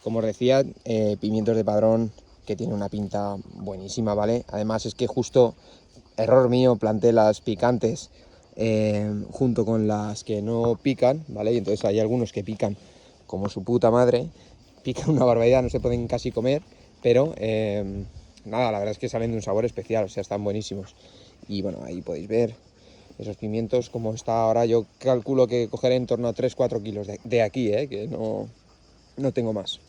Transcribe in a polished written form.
Como os decía, pimientos de Padrón que tiene una pinta buenísima, ¿vale? Además es que justo, error mío, planté las picantes junto con las que no pican, ¿vale? Y entonces hay algunos que pican como su puta madre, pican una barbaridad, no se pueden casi comer, pero nada, la verdad es que salen de un sabor especial, o sea, están buenísimos. Y bueno, ahí podéis ver esos pimientos como está ahora. Yo calculo que cogeré en torno a 3-4 kilos de aquí, que no tengo más.